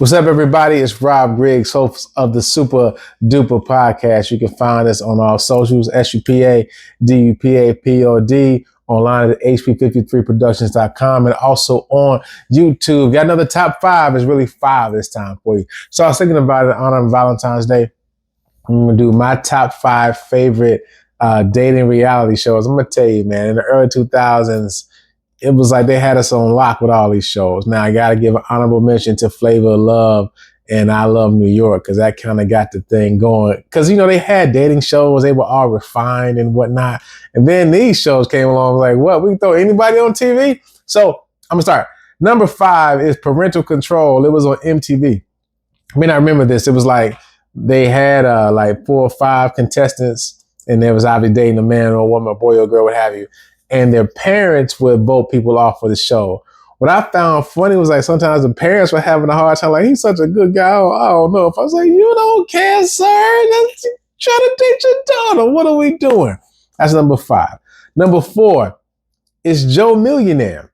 What's up, everybody? It's Rob Griggs, host of the Super Duper Podcast. You can find us on all socials, SUPADUPAPOD, online at HP53productions.com, and also on YouTube. Got another top five. It's really five this time for you. So I was thinking about it in honor of Valentine's Day. I'm going to do my top five favorite dating reality shows. I'm going to tell you, man, in the early 2000s, it was like they had us on lock with all these shows. Now, I got to give an honorable mention to Flavor of Love and I Love New York, because that kind of got the thing going. Because, you know, they had dating shows. They were all refined and whatnot. And then these shows came along, like, what? We can throw anybody on TV? So I'm going to start. Number five is Parental Control. It was on MTV. I mean, I remember this. It was like they had like 4 or 5 contestants, and they was obviously dating a man or a woman, a boy or a girl, what have you. And their parents would vote people off for the show. What I found funny was like sometimes the parents were having a hard time. Like, he's such a good guy. I don't know. If I was like, you don't care, sir. Let's try to date your daughter. What are we doing? That's number 5. Number 4 is Joe Millionaire.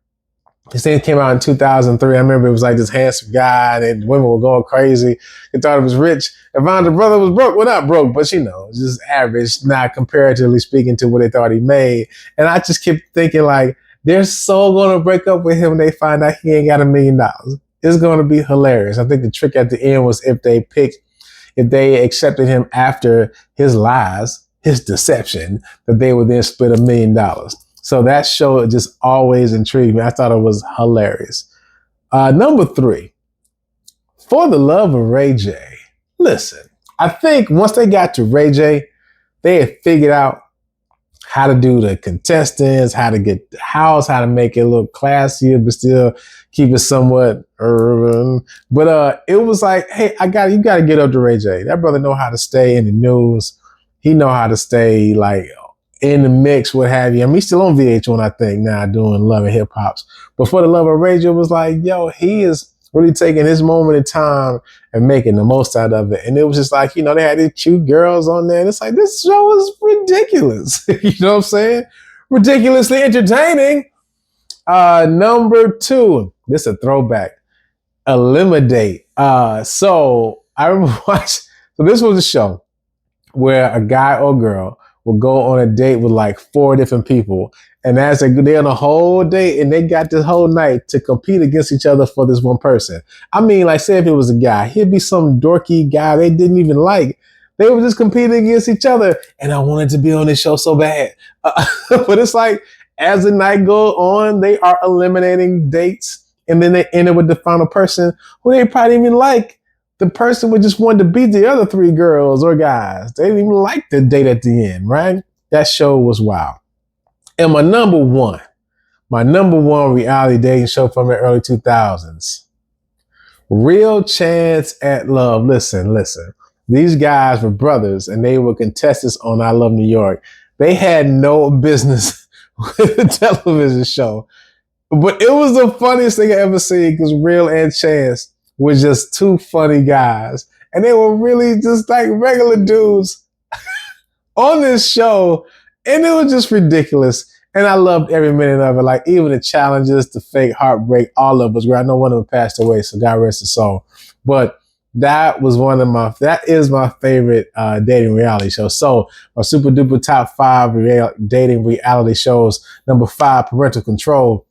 This thing came out in 2003. I remember it was like this handsome guy and women were going crazy. They thought he was rich. And found the brother was broke. Well, not broke, but you know, just average, not comparatively speaking to what they thought he made. And I just kept thinking like, they're so going to break up with him when they find out he ain't got $1 million. It's going to be hilarious. I think the trick at the end was if they accepted him after his lies, his deception, that they would then split $1 million. So that show just always intrigued me. I thought it was hilarious. Number 3, For the Love of Ray J. Listen, I think once they got to Ray J, they had figured out how to do the contestants, how to get the house, how to make it a little classier, but still keep it somewhat urban. But it was like, hey, you got to get up to Ray J. That brother know how to stay in the news. He know how to stay like in the mix, what have you. I mean, he's still on VH1, I think, now doing Love and Hip Hops. But For the Love of Ray J was like, yo, he is really taking his moment in time and making the most out of it. And it was just like, you know, they had these cute girls on there. And it's like, this show is ridiculous. You know what I'm saying? Ridiculously entertaining. Number 2, this is a throwback. Eliminate. So I remember watching, so this was a show where a guy or girl will go on a date with like 4 different people. And as they're on a whole date and they got this whole night to compete against each other for this one person. I mean, like say if it was a guy, he'd be some dorky guy they didn't even like. They were just competing against each other. And I wanted to be on this show so bad. But it's like, as the night goes on, they are eliminating dates. And then they end it with the final person who they probably didn't even like. The person would just want to beat the other 3 girls or guys. They didn't even like the date at the end, right? That show was wild. And my number one reality dating show from the early 2000s, Real Chance at Love. Listen. These guys were brothers and they were contestants on I Love New York. They had no business with a television show. But it was the funniest thing I ever seen because Real and Chance were just 2 funny guys. And they were really just like regular dudes on this show. And it was just ridiculous. And I loved every minute of it. Like even the challenges, the fake heartbreak, all of us, where I know one of them passed away, so God rest his soul. But that is my favorite dating reality show. So my super duper top 5 dating reality shows. Number 5, Parental Control.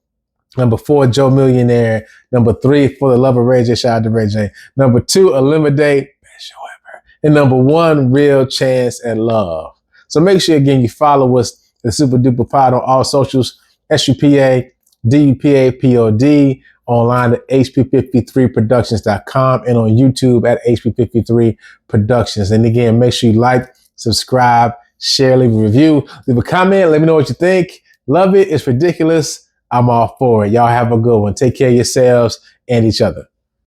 Number 4, Joe Millionaire. Number 3, For the Love of Ray J. Shout out to Ray J. Number 2, Eliminate. Best show ever. And number 1, Real Chance at Love. So make sure, again, you follow us, the Super Duper Pod, on all socials, SUPADUPAPOD, online at HP53productions.com, and on YouTube at HP53 Productions. And again, make sure you like, subscribe, share, leave a review, leave a comment, let me know what you think. Love it. It's ridiculous. I'm all for it. Y'all have a good one. Take care of yourselves and each other.